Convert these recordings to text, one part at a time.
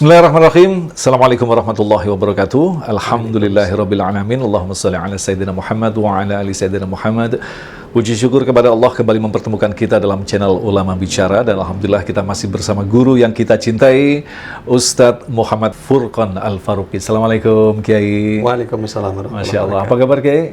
Bismillahirrahmanirrahim. Assalamualaikum warahmatullahi wabarakatuh. Alhamdulillahirrabbilalamin. Allahumma salli ala Sayyidina Muhammad wa ala ali Sayyidina Muhammad. Puji syukur kepada Allah kembali mempertemukan kita dalam channel Ulama Bicara. Dan Alhamdulillah kita masih bersama guru yang kita cintai, Ustadz Muhammad Furqan Al-Faruqi. Assalamualaikum Kiai. Waalaikumsalam warahmatullahi Masya Allah. wabarakatuh. Apa kabar Kiai?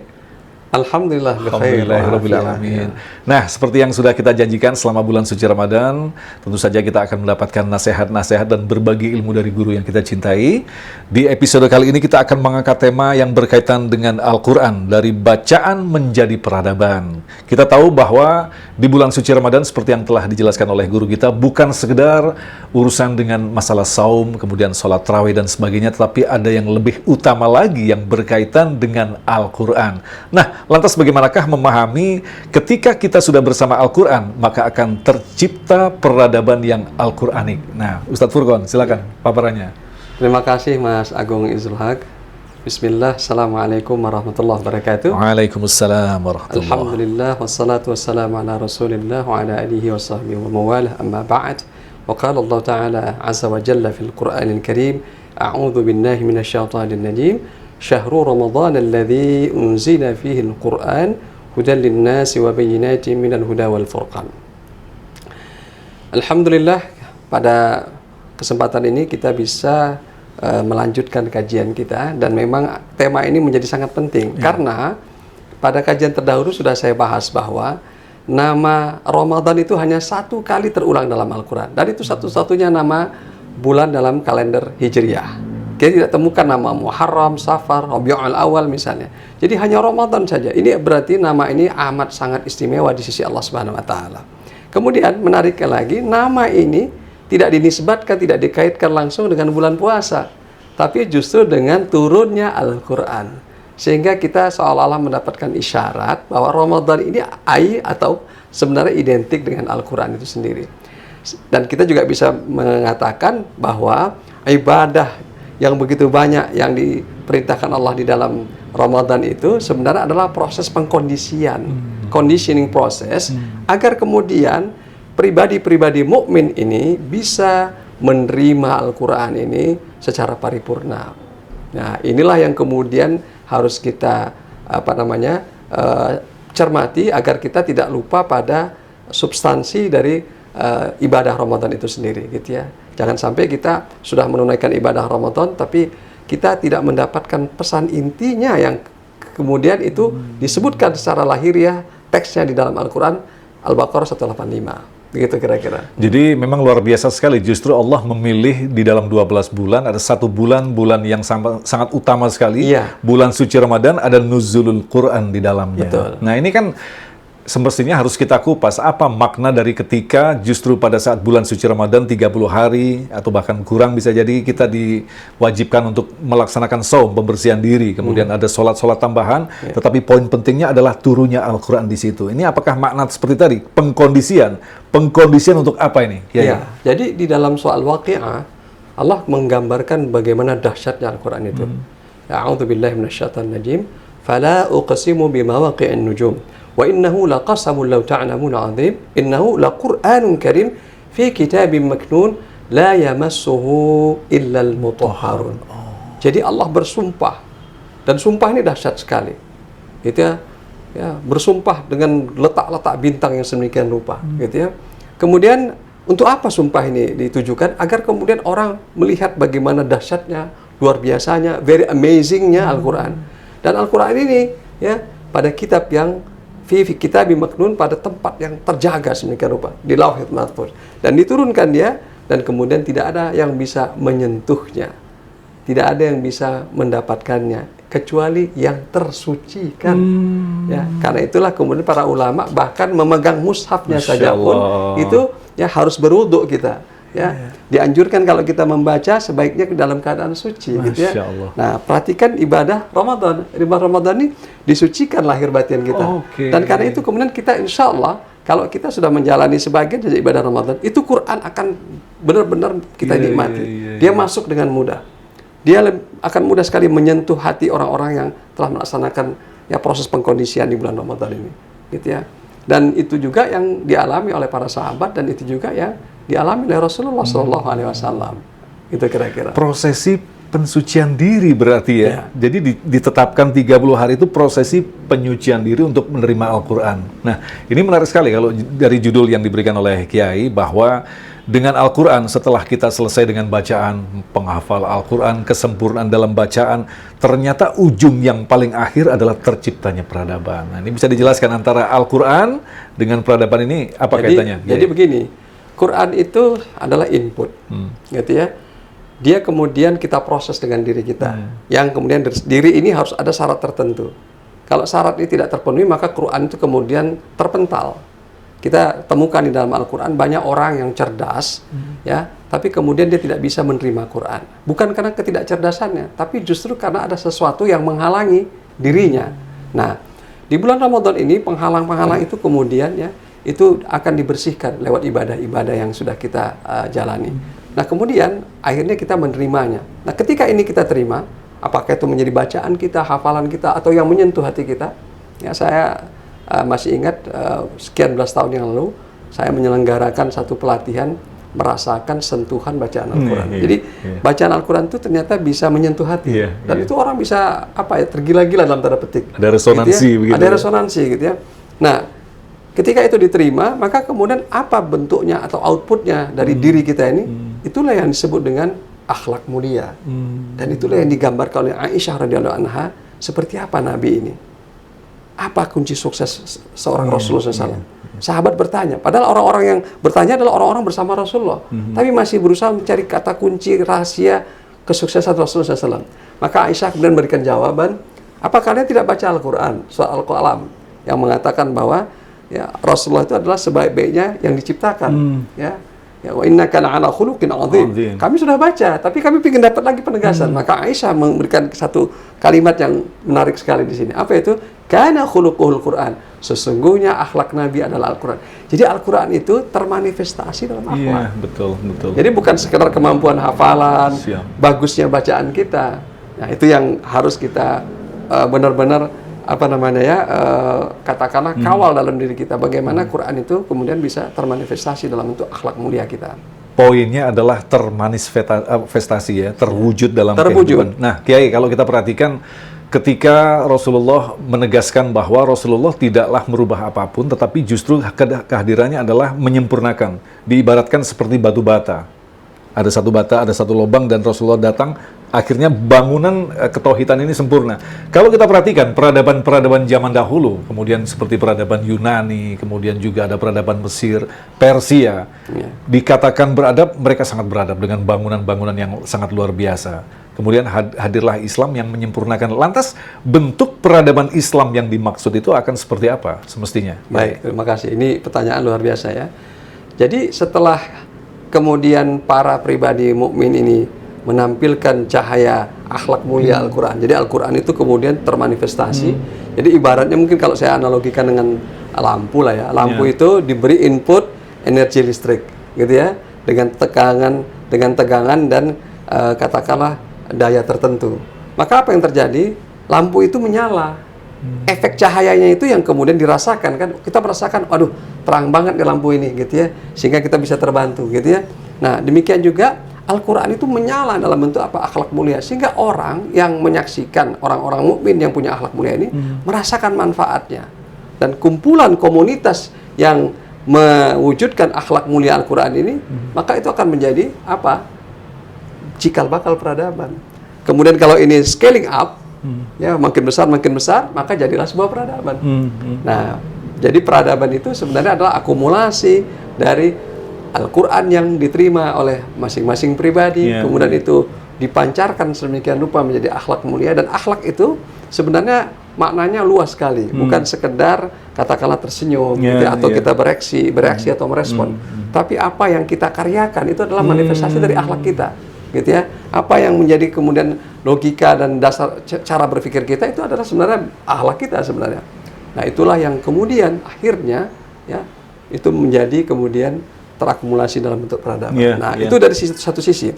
Alhamdulillah. Alhamdulillahirrahmanirrahim. Nah, seperti yang sudah kita janjikan selama bulan suci Ramadan, tentu saja kita akan mendapatkan nasihat-nasihat dan berbagi ilmu dari guru yang kita cintai. Di episode kali ini kita akan mengangkat tema yang berkaitan dengan Al-Quran, dari bacaan menjadi peradaban. Kita tahu bahwa di bulan suci Ramadan, seperti yang telah dijelaskan oleh guru kita, bukan sekedar urusan dengan masalah saum, kemudian sholat tarawih dan sebagainya, tetapi ada yang lebih utama lagi yang berkaitan dengan Al-Quran. Nah, lantas bagaimanakah memahami ketika kita sudah bersama Al-Quran, maka akan tercipta peradaban yang Al-Quranik. Nah, Ustadz Furqan, silakan paparannya. Terima kasih Mas Agung Izul Haq. Bismillah, Assalamualaikum warahmatullahi wabarakatuh. Waalaikumsalam warahmatullahi. Alhamdulillah, wassalatu wassalamu ala rasulillah wa ala alihi wa sahbihi wa mawalah, amma ba'd. Wa qala Allah Ta'ala azza wa jalla fil Qur'anil Karim, a'udhu billahi minasyaitanir rajim. Syahrul Ramadan alladzi unzila fihi al-Qur'an hudan lin-nasi wa bayyinatin minal huda wal furqan. Alhamdulillah, pada kesempatan ini kita bisa melanjutkan kajian kita, dan memang tema ini menjadi sangat penting karena pada kajian terdahulu sudah saya bahas bahwa nama Ramadan itu hanya satu kali terulang dalam Al-Quran, dan itu satu-satunya nama bulan dalam kalender Hijriyah. Kita tidak temukan nama Muharram, Safar, Rabiul Awal misalnya. Jadi hanya Ramadan saja. Ini berarti nama ini amat sangat istimewa di sisi Allah Subhanahu wa taala. Kemudian menariknya lagi, nama ini tidak dinisbatkan, tidak dikaitkan langsung dengan bulan puasa, tapi justru dengan turunnya Al-Qur'an. Sehingga kita seolah-olah mendapatkan isyarat bahwa Ramadan ini atau sebenarnya identik dengan Al-Qur'an itu sendiri. Dan kita juga bisa mengatakan bahwa ibadah yang begitu banyak yang diperintahkan Allah di dalam Ramadan itu sebenarnya adalah proses pengkondisian, conditioning proses, agar kemudian pribadi-pribadi mukmin ini bisa menerima Al-Quran ini secara paripurna. Nah, inilah yang kemudian harus kita cermati agar kita tidak lupa pada substansi dari ibadah Ramadan itu sendiri, gitu ya. Jangan sampai kita sudah menunaikan ibadah Ramadan, tapi kita tidak mendapatkan pesan intinya yang kemudian itu disebutkan secara lahiriah teksnya di dalam Al-Quran, Al-Baqarah 185. Begitu kira-kira. Jadi memang luar biasa sekali, justru Allah memilih di dalam 12 bulan, ada satu bulan yang sangat utama sekali. Iya. Bulan suci Ramadan, ada nuzulul Quran di dalamnya. Betul. Nah, ini kan semestinya harus kita kupas apa makna dari ketika justru pada saat bulan suci Ramadan 30 hari atau bahkan kurang bisa jadi kita diwajibkan untuk melaksanakan saum, pembersihan diri, kemudian ada sholat-sholat tambahan, tetapi poin pentingnya adalah turunnya Al-Quran di situ. Ini apakah makna seperti tadi, pengkondisian untuk apa ini? Ya, jadi di dalam soal waqi'ah, Allah menggambarkan bagaimana dahsyatnya Al-Quran itu. A'udzubillahi minasyaitonir rajim. Fala uqsimu bimawaqi'in nujum. Wa innahu laqasamun law ta'lamun 'azim. Innahu laqur'anun karim fi kitabin maknun la yamassuhu illa al-mutahharun. Jadi Allah bersumpah, dan sumpah ini dahsyat sekali. Gitu ya. Ya, bersumpah dengan letak-letak bintang yang sedemikian rupa, gitu ya. Kemudian untuk apa sumpah ini ditujukan? Agar kemudian orang melihat bagaimana dahsyatnya, luar biasanya, very amazingnya Al-Quran. Dan Al-Quran ini ya pada kitab yang fi kitabim maknun, pada tempat yang terjaga sedemikian rupa di Lauhul Mahfuz, dan diturunkan dia, dan kemudian tidak ada yang bisa menyentuhnya, tidak ada yang bisa mendapatkannya kecuali yang tersucikan. Ya, karena itulah kemudian para ulama bahkan memegang mushafnya saja pun itu ya harus berwudu kita. Ya, dianjurkan kalau kita membaca sebaiknya dalam keadaan suci, gitu ya. Nah, perhatikan ibadah Ramadan. Ibadah Ramadan ini disucikan lahir batin kita. Dan karena itu kemudian kita insya Allah kalau kita sudah menjalani sebagian dari ibadah Ramadan, itu Quran akan benar-benar kita nikmati. Dia masuk dengan mudah. Dia akan mudah sekali menyentuh hati orang-orang yang telah melaksanakan ya proses pengkondisian di bulan Ramadan ini, gitu ya. Dan itu juga yang dialami oleh para sahabat, dan itu juga yang dialami oleh Rasulullah SAW. Gitu kira-kira. Prosesi pensucian diri berarti ya. Jadi ditetapkan 30 hari itu prosesi penyucian diri untuk menerima Al-Quran. Nah, ini menarik sekali kalau dari judul yang diberikan oleh Kiai, bahwa dengan Al-Quran, setelah kita selesai dengan bacaan, penghafal Al-Quran, kesempurnaan dalam bacaan, ternyata ujung yang paling akhir adalah terciptanya peradaban. Nah, ini bisa dijelaskan antara Al-Quran dengan peradaban ini apa kaitannya? Jadi begini, Quran itu adalah input, gitu ya. Dia kemudian kita proses dengan diri kita, yang kemudian diri ini harus ada syarat tertentu. Kalau syarat ini tidak terpenuhi, maka Quran itu kemudian terpental. Kita temukan di dalam Al-Quran banyak orang yang cerdas, ya, tapi kemudian dia tidak bisa menerima Quran. Bukan karena ketidakcerdasannya, tapi justru karena ada sesuatu yang menghalangi dirinya. Nah, di bulan Ramadan ini penghalang-penghalang itu kemudian ya itu akan dibersihkan lewat ibadah-ibadah yang sudah kita jalani. Nah, kemudian akhirnya kita menerimanya. Nah, ketika ini kita terima, apakah itu menjadi bacaan kita, hafalan kita, atau yang menyentuh hati kita? Ya, saya masih ingat sekian belas tahun yang lalu saya menyelenggarakan satu pelatihan merasakan sentuhan bacaan Al-Quran. Jadi bacaan Al-Quran itu ternyata bisa menyentuh hati, dan itu orang bisa tergila-gila dalam tanda petik. Ada resonansi, gitu ya? Ada resonansi, gitu ya. Nah, ketika itu diterima, maka kemudian apa bentuknya atau outputnya dari diri kita ini? Itulah yang disebut dengan akhlak mulia, dan itulah yang digambarkan oleh Aisyah radhiyallahu anha. Seperti apa Nabi ini? Apa kunci sukses seorang Rasulullah SAW? Sahabat bertanya, padahal orang-orang yang bertanya adalah orang-orang bersama Rasulullah, tapi masih berusaha mencari kata kunci rahasia kesuksesan Rasulullah SAW. Maka Aisyah kemudian memberikan jawaban, apa kalian tidak baca Al-Quran, surah Al-Qalam, yang mengatakan bahwa ya, Rasulullah itu adalah sebaik-baiknya yang diciptakan. Ya, wa innaka la'ala khuluqin 'adzim. Kami sudah baca, tapi kami ingin dapat lagi penegasan. Maka Aisyah memberikan satu kalimat yang menarik sekali di sini. Apa itu? Kana khuluquhul Quran. Sesungguhnya akhlak Nabi adalah Al-Quran. Jadi Al-Quran itu termanifestasi dalam akhlak. Iya, betul. Jadi bukan sekedar kemampuan hafalan, bagusnya bacaan kita. Nah, itu yang harus kita benar-benar katakanlah kawal dalam diri kita. Bagaimana Quran itu kemudian bisa termanifestasi dalam bentuk akhlak mulia kita. Poinnya adalah termanifestasi ya, terwujud dalam kehidupan. Nah, Kiai, kalau kita perhatikan ketika Rasulullah menegaskan bahwa Rasulullah tidaklah merubah apapun, tetapi justru kehadirannya adalah menyempurnakan. Diibaratkan seperti batu bata. Ada satu bata, ada satu lubang, dan Rasulullah datang, akhirnya bangunan ketauhidan ini sempurna. Kalau kita perhatikan peradaban-peradaban zaman dahulu, kemudian seperti peradaban Yunani, kemudian juga ada peradaban Mesir, Persia, dikatakan beradab, mereka sangat beradab dengan bangunan-bangunan yang sangat luar biasa. Kemudian hadirlah Islam yang menyempurnakan. Lantas bentuk peradaban Islam yang dimaksud itu akan seperti apa semestinya? Baik, terima kasih. Ini pertanyaan luar biasa ya. Jadi setelah kemudian para pribadi mukmin ini menampilkan cahaya akhlak mulia Al-Quran. Jadi Al-Quran itu kemudian termanifestasi. Jadi ibaratnya mungkin kalau saya analogikan dengan lampu lah ya. Lampu itu diberi input energi listrik, gitu ya, dengan tegangan dan katakanlah daya tertentu. Maka apa yang terjadi? Lampu itu menyala. Efek cahayanya itu yang kemudian dirasakan kan. Kita merasakan, waduh, terang banget di lampu ini, gitu ya. Sehingga kita bisa terbantu, gitu ya. Nah, demikian juga Al-Quran itu menyala dalam bentuk akhlak mulia, sehingga orang yang menyaksikan, orang-orang mukmin yang punya akhlak mulia ini merasakan manfaatnya. Dan kumpulan komunitas yang mewujudkan akhlak mulia Al-Quran ini, maka itu akan menjadi cikal bakal peradaban. Kemudian kalau ini scaling up, ya makin besar, maka jadilah sebuah peradaban. Nah, jadi peradaban itu sebenarnya adalah akumulasi dari Al-Quran yang diterima oleh masing-masing pribadi, kemudian itu dipancarkan sedemikian rupa menjadi akhlak mulia. Dan akhlak itu sebenarnya maknanya luas sekali, bukan sekedar katakanlah tersenyum atau kita bereaksi atau merespon, tapi apa yang kita karyakan itu adalah manifestasi dari akhlak kita, gitu ya. Apa yang menjadi kemudian logika dan dasar cara berpikir kita itu adalah sebenarnya akhlak kita sebenarnya. Nah, itulah yang kemudian akhirnya ya itu menjadi kemudian terakumulasi dalam bentuk peradaban. Itu dari satu sisi.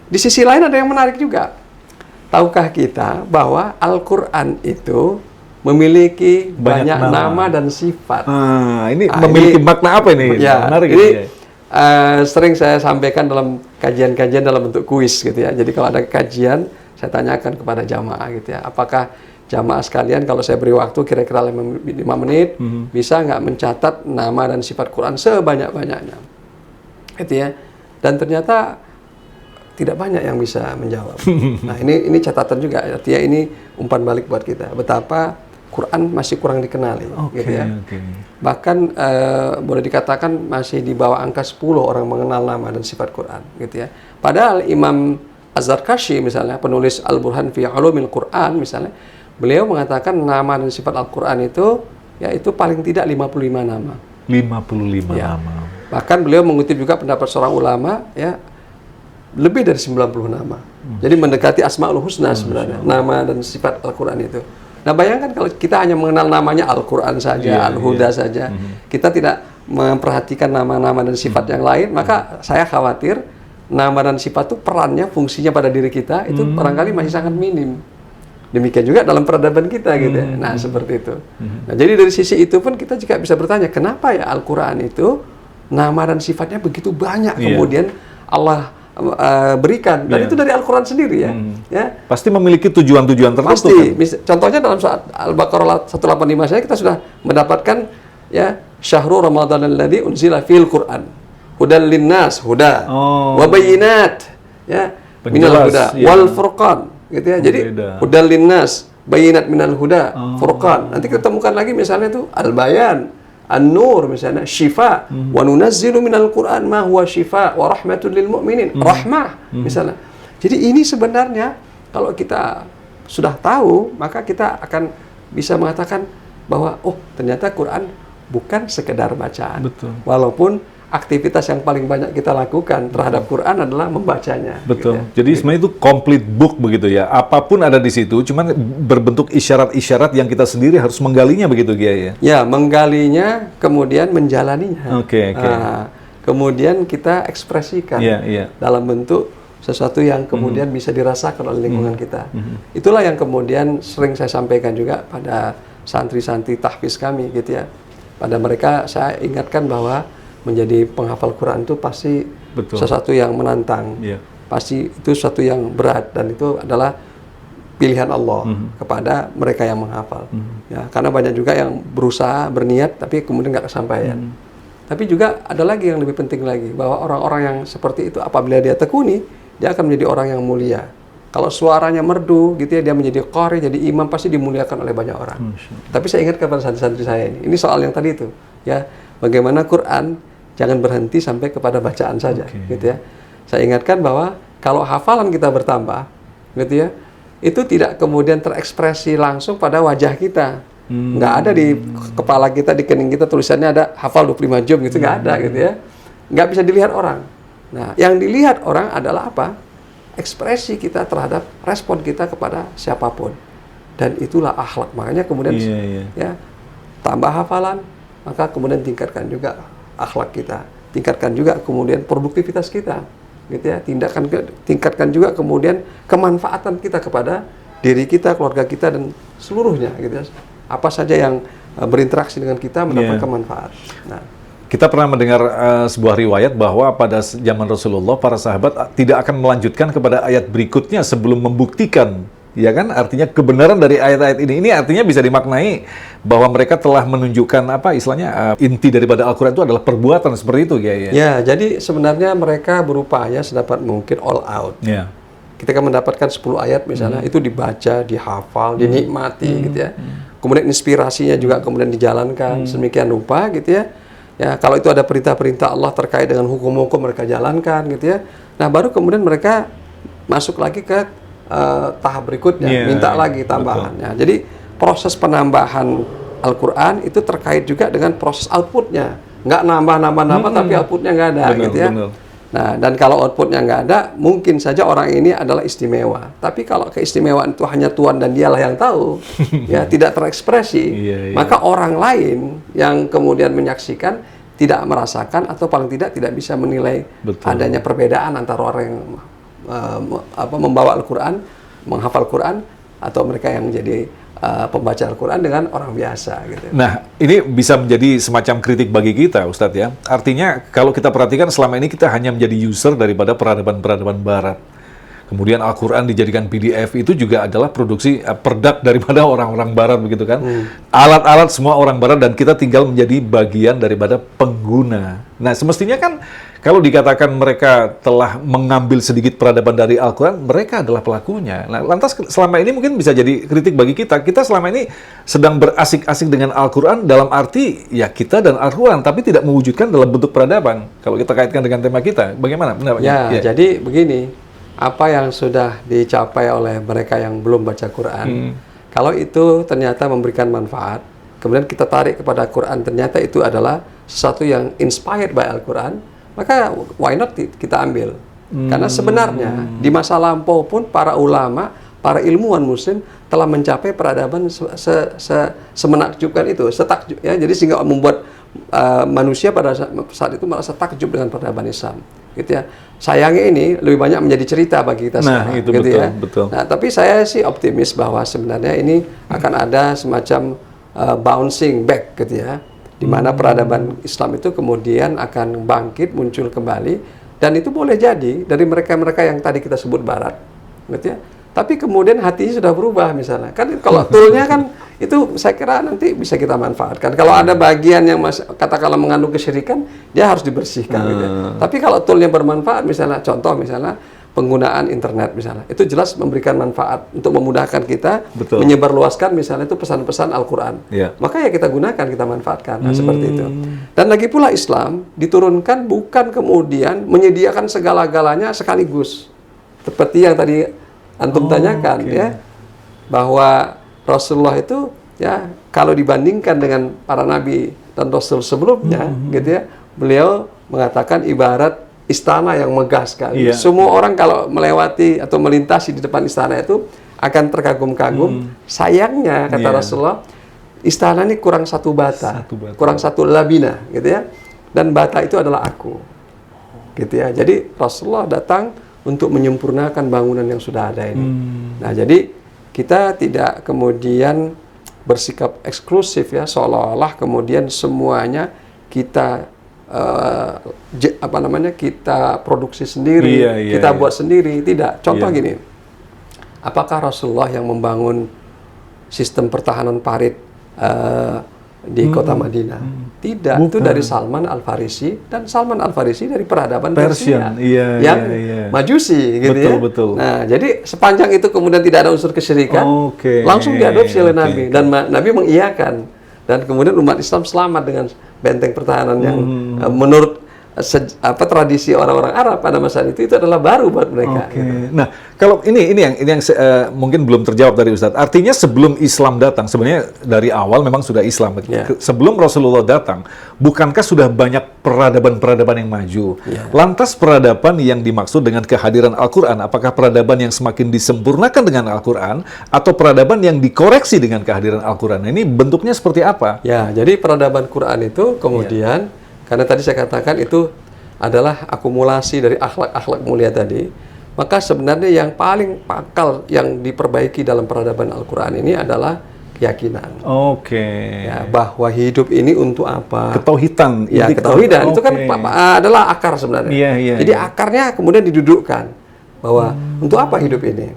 Di sisi lain ada yang menarik juga. Tahukah kita bahwa Al-Quran itu memiliki banyak nama dan sifat. Ini memiliki makna apa ini? Ya, menarik ini sering saya sampaikan dalam kajian-kajian dalam bentuk kuis gitu ya. Jadi kalau ada kajian, saya tanyakan kepada jamaah gitu ya, apakah jamaah sekalian kalau saya beri waktu kira-kira 5 menit, bisa nggak mencatat nama dan sifat Quran sebanyak-banyaknya, gitu ya. Dan ternyata tidak banyak yang bisa menjawab. Nah ini catatan juga, artinya ini umpan balik buat kita, betapa Quran masih kurang dikenali, gitu ya. Bahkan boleh dikatakan masih di bawah angka 10 orang mengenal nama dan sifat Quran, gitu ya. Padahal Imam Az-Zarkashi misalnya, penulis Al-Burhan fi Ulumil Quran misalnya, beliau mengatakan nama dan sifat Al-Quran itu, yaitu paling tidak 55 nama. 55 ya. nama. Bahkan beliau mengutip juga pendapat seorang ulama, ya, lebih dari 90 nama. Jadi mendekati Asmaul Husna sebenarnya, nama dan sifat Al-Quran itu. Nah bayangkan kalau kita hanya mengenal namanya Al-Quran saja, Al-Huda saja, kita tidak memperhatikan nama-nama dan sifat yang lain, maka saya khawatir nama dan sifat itu perannya, fungsinya pada diri kita itu barangkali masih sangat minim. Demikian juga dalam peradaban kita gitu ya. Nah, seperti itu. Nah, jadi dari sisi itu pun kita juga bisa bertanya, kenapa ya Al-Qur'an itu nama dan sifatnya begitu banyak kemudian Allah berikan, dan itu dari Al-Qur'an sendiri ya. Ya. Pasti memiliki tujuan-tujuan tertentu. Pasti. Kan? Contohnya dalam surat Al-Baqarah 185 saya kita sudah mendapatkan ya Syahrul Ramadan alladzi unzila fil Qur'an. Hudal linnas, huda, wa bayyinat, ya, minal huda, wal furqan, gitu ya. Jadi hudal linnas, bayyinat minal huda, furqan. Nanti kita temukan lagi misalnya itu al-bayan, an-nur misalnya, syifa, wa nunazzilu minal Qur'an ma huwa syifa wa rahmatul lil mu'minin, rahmah misalnya. Jadi ini sebenarnya kalau kita sudah tahu, maka kita akan bisa mengatakan bahwa oh, ternyata Quran bukan sekedar bacaan. Betul. Walaupun aktivitas yang paling banyak kita lakukan terhadap Quran adalah membacanya. Betul. Gitu ya. Jadi sebenarnya itu complete book begitu ya. Apapun ada di situ, cuman berbentuk isyarat-isyarat yang kita sendiri harus menggalinya begitu Kiai ya. Ya, menggalinya kemudian menjalaninya. Oke. Kemudian kita ekspresikan dalam bentuk sesuatu yang kemudian bisa dirasakan oleh lingkungan kita. Itulah yang kemudian sering saya sampaikan juga pada santri-santri tahfiz kami gitu ya. Pada mereka saya ingatkan bahwa menjadi penghafal Quran itu pasti sesuatu yang menantang, pasti itu sesuatu yang berat, dan itu adalah pilihan Allah kepada mereka yang menghafal. Ya, karena banyak juga yang berusaha, berniat, tapi kemudian nggak kesampaian. Tapi juga ada lagi yang lebih penting lagi, bahwa orang-orang yang seperti itu apabila dia tekuni, dia akan menjadi orang yang mulia. Kalau suaranya merdu, gitu ya, dia menjadi qari, jadi imam, pasti dimuliakan oleh banyak orang. Tapi saya ingat kepada santri-santri saya ini soal yang tadi itu, ya, bagaimana Quran jangan berhenti sampai kepada bacaan saja, gitu ya. Saya ingatkan bahwa kalau hafalan kita bertambah, gitu ya, itu tidak kemudian terekspresi langsung pada wajah kita. Nggak ada di kepala kita, di kening kita tulisannya ada hafal 25 juz gitu, nggak ada gitu ya. Nggak bisa dilihat orang. Nah, yang dilihat orang adalah apa? Ekspresi kita terhadap respon kita kepada siapapun. Dan itulah akhlak. Makanya kemudian ya tambah hafalan, maka kemudian tingkatkan juga akhlak kita, tingkatkan juga kemudian produktivitas kita, gitu ya. Tingkatkan juga kemudian kemanfaatan kita kepada diri kita, keluarga kita, dan seluruhnya, gitu ya. Apa saja yang berinteraksi dengan kita mendapatkan manfaat. Nah, kita pernah mendengar sebuah riwayat bahwa pada zaman Rasulullah para sahabat tidak akan melanjutkan kepada ayat berikutnya sebelum membuktikan, ya kan? Artinya kebenaran dari ayat-ayat ini artinya bisa dimaknai bahwa mereka telah menunjukkan apa istilahnya inti daripada Al-Quran itu adalah perbuatan seperti itu, ya. Ya, jadi sebenarnya mereka berupaya sedapat mungkin all out. Ya. Ketika mendapatkan 10 ayat misalnya, itu dibaca, dihafal, dinikmati, gitu ya. Kemudian inspirasinya juga kemudian dijalankan sedemikian rupa, gitu ya. Ya, kalau itu ada perintah-perintah Allah terkait dengan hukum-hukum, mereka jalankan, gitu ya. Nah, baru kemudian mereka masuk lagi ke tahap berikutnya, minta lagi tambahannya. Jadi proses penambahan Al-Quran itu terkait juga dengan proses outputnya. Nggak nambah-nambah tapi outputnya nggak ada, gitu ya. Nah, dan kalau outputnya nggak ada, mungkin saja orang ini adalah istimewa. Tapi kalau keistimewaan itu hanya Tuhan dan dialah yang tahu, ya tidak terekspresi, maka orang lain yang kemudian menyaksikan tidak merasakan atau paling tidak bisa menilai adanya perbedaan antara orang yang membawa Al-Quran, menghafal Quran, atau mereka yang menjadi pembaca Al-Quran dengan orang biasa gitu. Nah, ini bisa menjadi semacam kritik bagi kita, Ustadz ya. Artinya, kalau kita perhatikan selama ini kita hanya menjadi user daripada peradaban-peradaban Barat. Kemudian Al-Quran dijadikan PDF itu juga adalah produksi produk daripada orang-orang Barat begitu kan. Alat-alat semua orang Barat dan kita tinggal menjadi bagian daripada pengguna. Nah semestinya kan kalau dikatakan mereka telah mengambil sedikit peradaban dari Al-Quran, mereka adalah pelakunya. Nah lantas selama ini mungkin bisa jadi kritik bagi kita. Kita selama ini sedang berasik-asik dengan Al-Quran dalam arti ya kita dan Al-Quran, tapi tidak mewujudkan dalam bentuk peradaban. Kalau kita kaitkan dengan tema kita, bagaimana pendapatnya? Ya, jadi begini. Apa yang sudah dicapai oleh mereka yang belum baca Quran, kalau itu ternyata memberikan manfaat, kemudian kita tarik kepada Quran, ternyata itu adalah sesuatu yang inspired by Al-Quran, maka why not kita ambil? Karena sebenarnya di masa lampau pun para ulama, para ilmuwan Muslim telah mencapai peradaban semenakjubkan itu, setakjub ya. Jadi sehingga membuat manusia pada saat itu merasa takjub dengan peradaban Islam, gitu ya. Sayangnya ini lebih banyak menjadi cerita bagi kita sekarang, itu gitu betul, ya. betul. Nah, tapi saya sih optimis bahwa sebenarnya ini akan ada semacam bouncing back, gitu ya, di mana peradaban Islam itu kemudian akan bangkit, muncul kembali, dan itu boleh jadi dari mereka-mereka yang tadi kita sebut Barat, gitu ya. Tapi kemudian hatinya sudah berubah misalnya. Kan kalau toolnya kan itu saya kira nanti bisa kita manfaatkan. Kalau ada bagian yang katakanlah mengandung kesyirikan, dia harus dibersihkan gitu ya. Tapi kalau toolnya bermanfaat misalnya, contoh misalnya penggunaan internet misalnya, itu jelas memberikan manfaat untuk memudahkan kita menyebarluaskan misalnya itu pesan-pesan Al-Quran. Maka ya kita gunakan, kita manfaatkan. Nah, seperti itu. Dan lagi pula Islam diturunkan bukan kemudian menyediakan segala-galanya sekaligus. Seperti yang tadi Antum tanyakan ya, bahwa Rasulullah itu ya kalau dibandingkan dengan para nabi dan rasul sebelumnya gitu ya, beliau mengatakan ibarat istana yang megah sekali. Semua orang kalau melewati atau melintasi di depan istana itu akan terkagum-kagum. Sayangnya kata Rasulullah, istana ini kurang satu bata, kurang satu labina gitu ya. Dan bata itu adalah aku. Gitu ya. Jadi Rasulullah datang untuk menyempurnakan bangunan yang sudah ada ini. Nah, jadi kita tidak kemudian bersikap eksklusif ya, seolah-olah kemudian semuanya kita kita produksi sendiri, kita buat sendiri. Tidak. Contoh gini, apakah Rasulullah yang membangun sistem pertahanan parit di kota Madinah? Tidak, itu dari Salman Al-Farisi, dan Salman Al-Farisi dari peradaban Persia yang Majusi gitu ya. Nah, jadi sepanjang itu kemudian tidak ada unsur kesyirikan, langsung diadopsi oleh Nabi, dan Nabi mengiyakan, dan kemudian umat Islam selamat dengan benteng pertahanan yang menurut tradisi orang-orang Arab pada masa itu adalah baru buat mereka. Gitu. Nah, kalau ini yang mungkin belum terjawab dari Ustadz. Artinya sebelum Islam datang, sebenarnya dari awal memang sudah Islam. Sebelum Rasulullah datang, bukankah sudah banyak peradaban-peradaban yang maju? Lantas peradaban yang dimaksud dengan kehadiran Al-Quran, apakah peradaban yang semakin disempurnakan dengan Al-Quran atau peradaban yang dikoreksi dengan kehadiran Al-Quran? Ini bentuknya seperti apa? Ya, jadi peradaban Quran itu kemudian karena tadi saya katakan itu adalah akumulasi dari akhlak-akhlak mulia tadi, maka sebenarnya yang paling pangkal yang diperbaiki dalam peradaban Al-Quran ini adalah keyakinan. Ya, bahwa hidup ini untuk apa? Ketauhidan. Ya, ketauhidan itu kan adalah akar sebenarnya. Jadi akarnya kemudian didudukkan bahwa untuk apa hidup ini,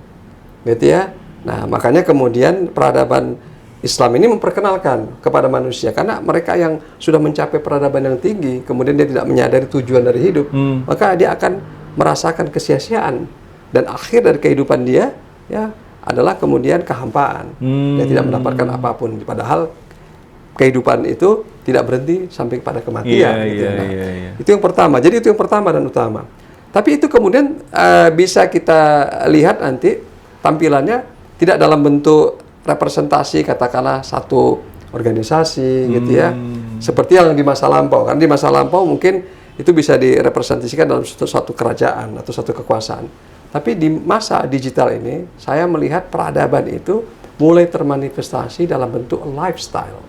gitu ya. Nah, makanya kemudian peradaban Islam ini memperkenalkan kepada manusia, karena mereka yang sudah mencapai peradaban yang tinggi, kemudian dia tidak menyadari tujuan dari hidup, maka dia akan merasakan kesia-siaan, dan akhir dari kehidupan dia ya adalah kemudian kehampaan. Dia tidak mendapatkan apapun, padahal kehidupan itu tidak berhenti sampai pada kematian. Itu yang pertama. Jadi itu yang pertama dan utama. Tapi itu kemudian bisa kita lihat nanti tampilannya tidak dalam bentuk representasi katakanlah satu organisasi gitu ya, seperti yang di masa lampau. Karena di masa lampau mungkin itu bisa direpresentasikan dalam suatu kerajaan atau suatu kekuasaan. Tapi di masa digital ini saya melihat peradaban itu mulai termanifestasi dalam bentuk lifestyle,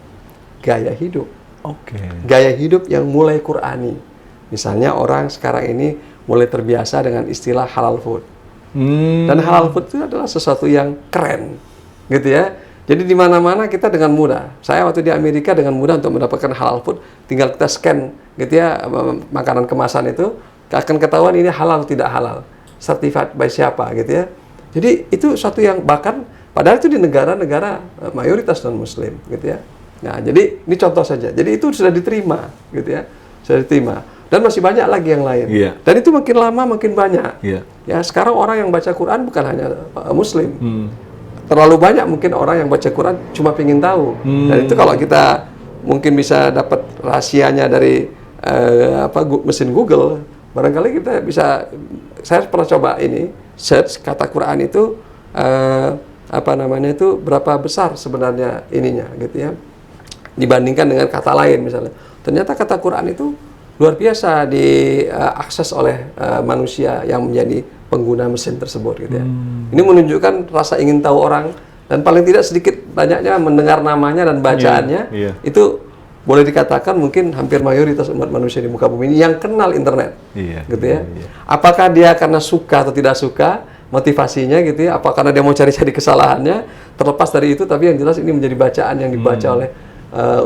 gaya hidup. Gaya hidup yang mulai Qurani. Misalnya orang sekarang ini mulai terbiasa dengan istilah halal food. Dan halal food itu adalah sesuatu yang keren, gitu ya. Jadi di mana-mana kita dengan mudah. Saya waktu di Amerika dengan mudah untuk mendapatkan halal food, tinggal kita scan gitu ya makanan kemasan itu akan ketahuan ini halal tidak halal, certified by siapa gitu ya. Jadi itu suatu yang bahkan padahal itu di negara-negara mayoritas non muslim gitu ya. Nah, jadi ini contoh saja. Jadi itu sudah diterima gitu ya. Sudah diterima. Dan masih banyak lagi yang lain. Iya. Dan itu makin lama makin banyak. Iya. Ya, sekarang orang yang baca Quran bukan hanya muslim. Terlalu banyak mungkin orang yang baca Quran cuma pengen tahu. Dan itu kalau kita mungkin bisa dapat rahasianya dari mesin Google, barangkali kita bisa. Saya pernah coba ini search kata Quran itu berapa besar sebenarnya ininya gitu ya, dibandingkan dengan kata lain misalnya. Ternyata kata Quran itu luar biasa diakses oleh manusia yang menjadi pengguna mesin tersebut gitu ya. Ini menunjukkan rasa ingin tahu orang, dan paling tidak sedikit banyaknya mendengar namanya dan bacaannya. Itu boleh dikatakan mungkin hampir mayoritas umat manusia di muka bumi ini yang kenal internet. Gitu ya. Apakah dia karena suka atau tidak suka, motivasinya gitu ya, apa karena dia mau cari-cari kesalahannya, terlepas dari itu, tapi yang jelas ini menjadi bacaan yang dibaca oleh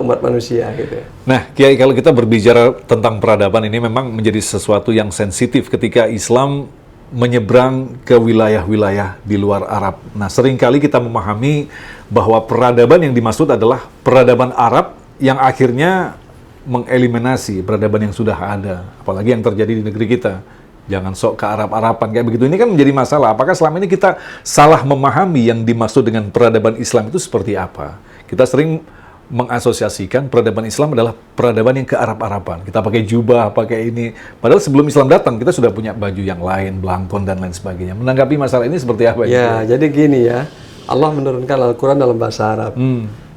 umat manusia gitu ya. Nah, Kiai, kalau kita berbicara tentang peradaban ini memang menjadi sesuatu yang sensitif ketika Islam menyeberang ke wilayah-wilayah di luar Arab. Nah, seringkali kita memahami bahwa peradaban yang dimaksud adalah peradaban Arab yang akhirnya mengeliminasi peradaban yang sudah ada, apalagi yang terjadi di negeri kita. Jangan sok ke Arab-Araban kayak begitu. Ini kan menjadi masalah. Apakah selama ini kita salah memahami yang dimaksud dengan peradaban Islam itu seperti apa? Kita sering mengasosiasikan peradaban Islam adalah peradaban yang ke Arab-Araban. Kita pakai jubah, pakai ini. Padahal sebelum Islam datang, kita sudah punya baju yang lain, belangkon dan lain sebagainya. Menanggapi masalah ini seperti apa? Ya, jadi gini ya. Allah menurunkan Al-Quran dalam bahasa Arab.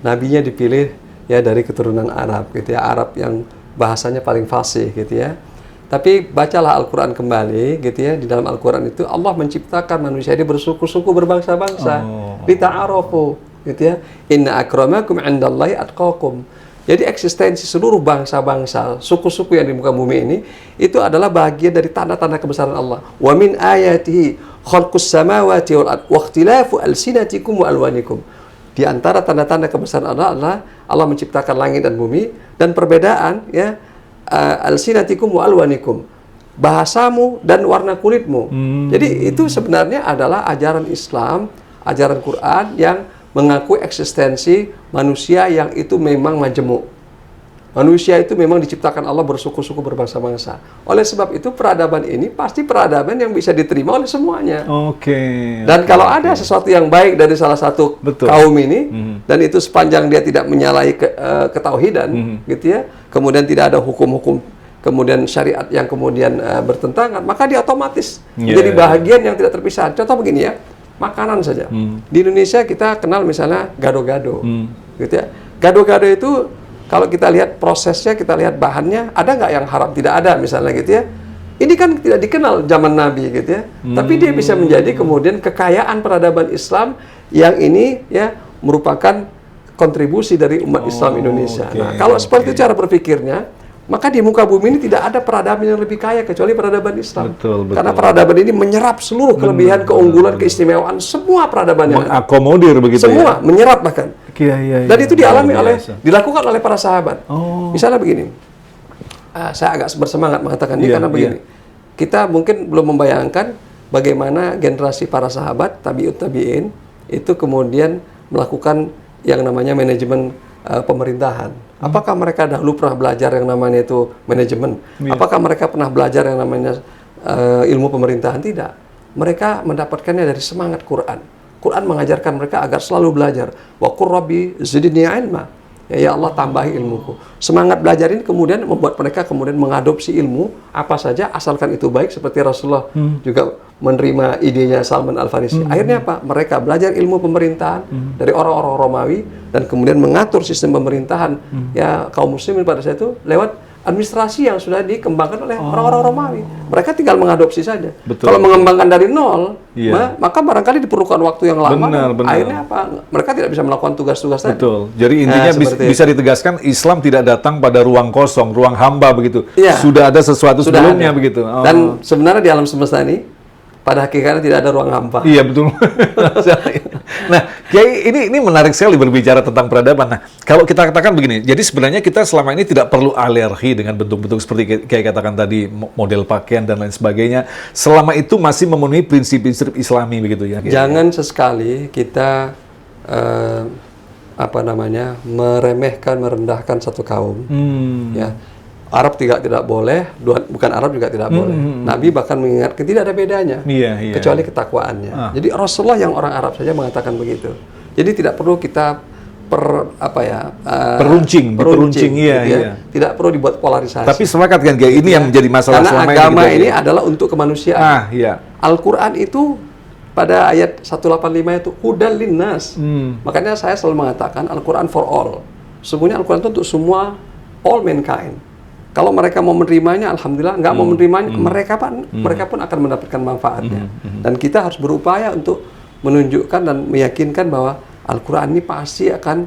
Nabinya dipilih ya dari keturunan Arab gitu ya. Arab yang bahasanya paling fasih gitu ya. Tapi bacalah Al-Quran kembali gitu ya. Di dalam Al-Quran itu Allah menciptakan manusia ini bersuku-suku, berbangsa-bangsa. Lita'arofu gitu ya. Inna akramakum indallahi atqakum. Jadi eksistensi seluruh bangsa-bangsa, suku-suku yang di muka bumi ini itu adalah bagian dari tanda-tanda kebesaran Allah. Wa min ayatihi khalqus samawati wal ardh wa ikhtilafu alsinatikum wa alwanikum. Di antara tanda-tanda kebesaran Allah adalah Allah menciptakan langit dan bumi, dan perbedaan ya alsinatikum wa alwanikum, bahasamu dan warna kulitmu. Jadi itu sebenarnya adalah ajaran Islam, ajaran Quran yang mengakui eksistensi manusia yang itu memang majemuk. Manusia itu memang diciptakan Allah bersuku-suku, berbangsa-bangsa. Oleh sebab itu peradaban ini pasti peradaban yang bisa diterima oleh semuanya. Dan kalau ada sesuatu yang baik dari salah satu kaum ini, dan itu sepanjang dia tidak menyalahi ketauhidan, gitu ya, kemudian tidak ada hukum-hukum, kemudian syariat yang kemudian bertentangan, maka dia otomatis menjadi bahagian yang tidak terpisah. Contoh begini ya, makanan saja. Di Indonesia kita kenal misalnya gado-gado, gitu ya. Gado-gado itu kalau kita lihat prosesnya, kita lihat bahannya, ada nggak yang haram? Tidak ada misalnya gitu ya. Ini kan tidak dikenal zaman Nabi gitu ya. Tapi dia bisa menjadi kemudian kekayaan peradaban Islam yang ini ya merupakan kontribusi dari umat Islam Indonesia. Nah, kalau seperti itu cara berpikirnya, maka di muka bumi ini tidak ada peradaban yang lebih kaya kecuali peradaban Islam. Karena peradaban ini menyerap seluruh kelebihan, keunggulan, keistimewaan semua peradaban yang mengakomodir begitu semua, ya? Menyerap bahkan. Dan itu dialami dilakukan oleh para sahabat. Misalnya begini, saya agak bersemangat mengatakan ini karena begini, kita mungkin belum membayangkan bagaimana generasi para sahabat, tabi'ut tabi'in, itu kemudian melakukan yang namanya manajemen pemerintahan. Apakah mereka dahulu pernah belajar yang namanya itu manajemen? Apakah mereka pernah belajar yang namanya ilmu pemerintahan? Tidak. Mereka mendapatkannya dari semangat Quran. Quran mengajarkan mereka agar selalu belajar. Wa qur rabbi zidni ilma. Ya Allah, tambahi ilmuku. Semangat belajar ini kemudian membuat mereka kemudian mengadopsi ilmu apa saja asalkan itu baik, seperti Rasulullah juga menerima idenya Salman Al-Farisi. Akhirnya apa? Mereka belajar ilmu pemerintahan dari orang-orang Romawi dan kemudian mengatur sistem pemerintahan ya kaum muslimin pada saat itu lewat administrasi yang sudah dikembangkan oleh orang-orang Romawi. Mereka tinggal mengadopsi saja. Kalau mengembangkan dari nol, maka barangkali diperlukan waktu yang lama. Akhirnya apa? Mereka tidak bisa melakukan tugas-tugas tadi. Jadi intinya bisa ditegaskan Islam tidak datang pada ruang kosong, ruang hamba begitu. Sudah ada sesuatu sebelumnya begitu. Dan sebenarnya di alam semesta ini pada hakikatnya tidak ada ruang hampa. Iya, betul. Nah, Kiai, ini menarik sekali berbicara tentang peradaban. Nah, kalau kita katakan begini, jadi sebenarnya kita selama ini tidak perlu alergi dengan bentuk-bentuk seperti Kiai katakan tadi, model pakaian dan lain sebagainya, selama itu masih memenuhi prinsip-prinsip Islami begitu ya. Kiai? Jangan sesekali kita meremehkan, merendahkan satu kaum. Ya. Arab tidak boleh, bukan Arab juga tidak boleh. Nabi bahkan mengingatkan tidak ada bedanya, kecuali ketakwaannya. Jadi Rasulullah yang orang Arab saja mengatakan begitu. Jadi tidak perlu kita peruncing, gitu ya. Tidak perlu dibuat polarisasi. Tapi sepakat kan, Kiai, ini yang menjadi masalah karena selama agama ini adalah untuk kemanusiaan. Al-Quran itu pada ayat 185 itu hudal linnas. Makanya saya selalu mengatakan Al-Quran for all. Sesungguhnya Al-Quran itu untuk semua, all mankind. Kalau mereka mau menerimanya, alhamdulillah. Nggak mau menerimanya, mereka pun akan mendapatkan manfaatnya. Dan kita harus berupaya untuk menunjukkan dan meyakinkan bahwa Al-Quran ini pasti akan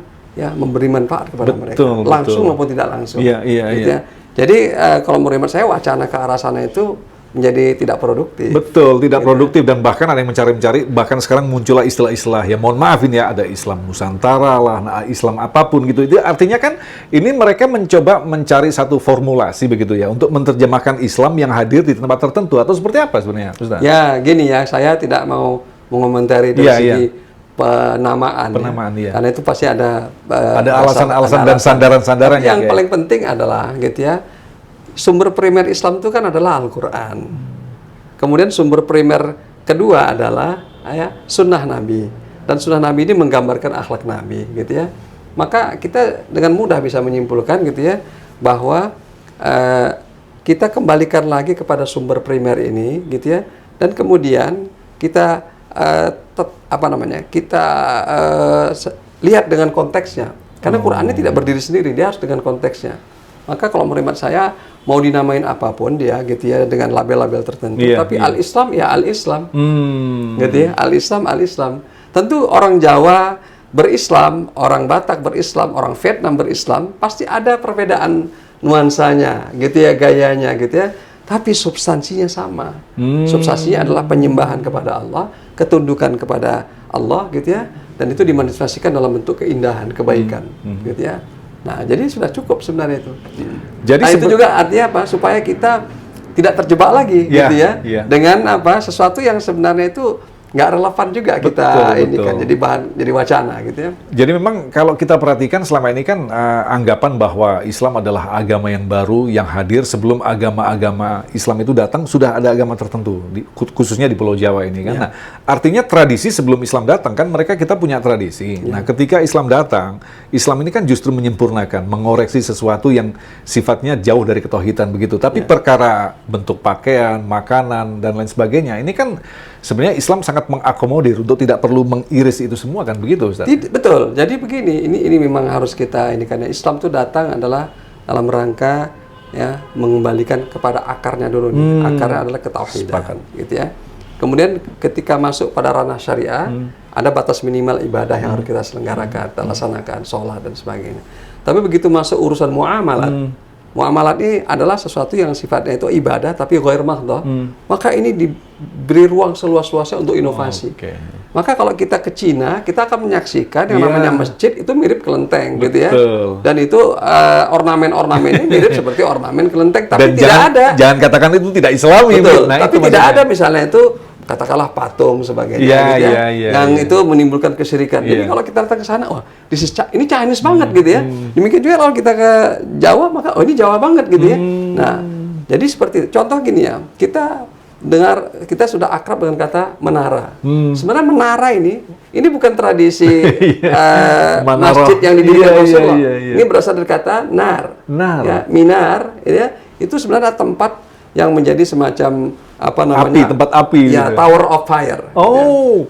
memberi manfaat kepada mereka, langsung maupun tidak langsung. Gitu ya. Jadi kalau menurut saya wacana ke arah sana itu menjadi tidak produktif. Betul, tidak produktif, dan bahkan ada yang mencari-mencari, bahkan sekarang muncullah istilah-istilah, ya mohon maaf ini ya, ada Islam Nusantara lah, Islam apapun gitu. Itu artinya kan ini mereka mencoba mencari satu formulasi begitu ya, untuk menerjemahkan Islam yang hadir di tempat tertentu, atau seperti apa sebenarnya, Ustaz? Ya, gini ya, saya tidak mau mengomentari dari segi penamaan ya. Karena itu pasti ada alasan-alasan dan sandaran-sandarannya. Yang paling penting adalah gitu ya, sumber primer Islam itu kan adalah Al-Quran. Kemudian sumber primer kedua adalah sunnah Nabi. Dan sunnah Nabi ini menggambarkan akhlak Nabi, gitu ya. Maka kita dengan mudah bisa menyimpulkan gitu ya, bahwa kita kembalikan lagi kepada sumber primer ini, gitu ya. Dan kemudian kita lihat dengan konteksnya. Karena Quran ini tidak berdiri sendiri, dia harus dengan konteksnya. Maka kalau menurut saya mau dinamain apapun dia gitu ya, dengan label-label tertentu, tapi Al-Islam ya Al-Islam, gitu ya, Al-Islam. Tentu orang Jawa berislam, orang Batak berislam, orang Vietnam berislam, pasti ada perbedaan nuansanya, gitu ya, gayanya, gitu ya. Tapi substansinya sama. Substansinya adalah penyembahan kepada Allah, ketundukan kepada Allah, gitu ya, dan itu dimanifestasikan dalam bentuk keindahan, kebaikan, gitu ya. Nah, jadi sudah cukup sebenarnya itu. Jadi itu juga artinya apa? Supaya kita tidak terjebak lagi, gitu ya, dengan sesuatu yang sebenarnya itu nggak relevan juga kita kan jadi wacana, gitu ya. Jadi memang kalau kita perhatikan selama ini kan anggapan bahwa Islam adalah agama yang baru yang hadir sebelum agama-agama Islam itu datang, sudah ada agama tertentu, khususnya di Pulau Jawa ini kan. Nah, artinya tradisi sebelum Islam datang kan kita punya tradisi. Nah, ketika Islam datang, Islam ini kan justru menyempurnakan, mengoreksi sesuatu yang sifatnya jauh dari ketauhidan begitu. Tapi perkara bentuk pakaian, makanan dan lain sebagainya, ini kan sebenarnya Islam sangat mengakomodir untuk tidak perlu mengiris itu semua kan begitu, Ustaz? Betul. Jadi begini, ini memang harus kita ini, karena Islam itu datang adalah dalam rangka ya mengembalikan kepada akarnya dulu nih. Akarnya adalah ketauhidan, gitu ya. Kemudian ketika masuk pada ranah syariah, ada batas minimal ibadah yang harus kita selenggarakan, kita laksanakan, sholat dan sebagainya. Tapi begitu masuk urusan muamalat, muamalat ini adalah sesuatu yang sifatnya itu ibadah tapi ghair mahdhah. Maka ini diberi ruang seluas-luasnya untuk inovasi. Maka kalau kita ke Cina, kita akan menyaksikan yang namanya masjid itu mirip kelenteng, gitu ya. Dan itu ornamen-ornamennya mirip seperti ornamen kelenteng, tapi tidak ada. Jangan katakan itu tidak Islami. Betul. Tapi tidak ada misalnya itu katakanlah patung sebagainya, gitu ya, yang itu menimbulkan kesyirikan. Jadi kalau kita datang ke sana, wah, ini Chinese banget, gitu ya. Demikian juga kalau kita ke Jawa, maka ini Jawa banget, gitu ya. Nah, jadi seperti itu. Contoh gini ya, kita sudah akrab dengan kata menara. Sebenarnya menara ini bukan tradisi masjid yang didirikan Rasulullah. Ini berasal dari kata nar. Ya, minar, ya, itu sebenarnya tempat yang menjadi semacam tempat api ya, gitu. Tower of Fire.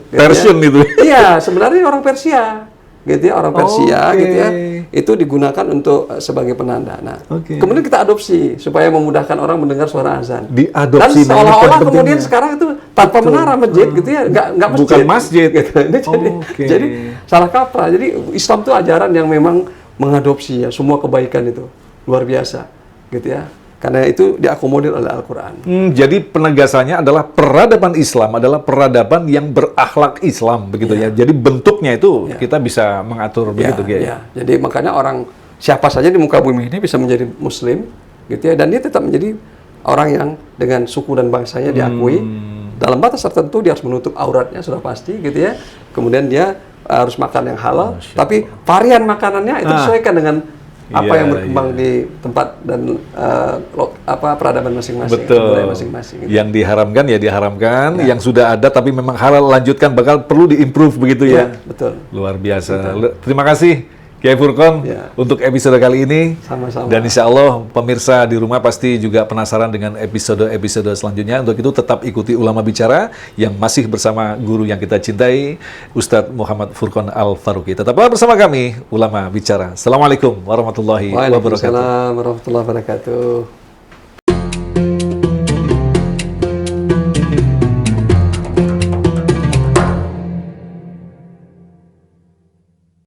Persian gitu. Iya, sebenarnya orang Persia, gitu ya, orang Persia, gitu ya. Itu digunakan untuk sebagai penanda. Nah, kemudian kita adopsi supaya memudahkan orang mendengar suara azan. Diadopsi. Dan seolah-olah kemudian sekarang itu tanpa menara masjid, gitu ya, nggak masjid. Bukan masjid. Gitu. Jadi salah kaprah. Jadi Islam itu ajaran yang memang mengadopsi ya semua kebaikan itu luar biasa, gitu ya. Karena itu diakomodir oleh Al-Quran. Jadi penegasannya adalah peradaban Islam adalah peradaban yang berakhlak Islam, begitu ya. Jadi bentuknya itu kita bisa mengatur begitu, Kiai. Ya. Jadi makanya orang siapa saja di muka bumi ini bisa menjadi Muslim, gitu ya. Dan dia tetap menjadi orang yang dengan suku dan bangsanya diakui. Dalam batas tertentu dia harus menutup auratnya sudah pasti, gitu ya. Kemudian dia harus makan yang halal, tapi varian makanannya itu disesuaikan dengan apa yang berkembang di tempat dan peradaban masing-masing, budaya masing-masing. Gitu. Yang diharamkan ya diharamkan, yang sudah ada tapi memang halal lanjutkan bakal perlu diimprove begitu ya. Betul. Luar biasa. Terima kasih Kiai Furqon untuk episode kali ini. Sama-sama. Dan insya Allah pemirsa di rumah pasti juga penasaran dengan episode-episode selanjutnya. Untuk itu tetap ikuti Ulama Bicara yang masih bersama guru yang kita cintai, Ustadz Muhammad Furqon Al-Faruqi. Tetaplah bersama kami, Ulama Bicara. Assalamualaikum warahmatullahi wabarakatuh. Waalaikumsalam warahmatullahi wabarakatuh.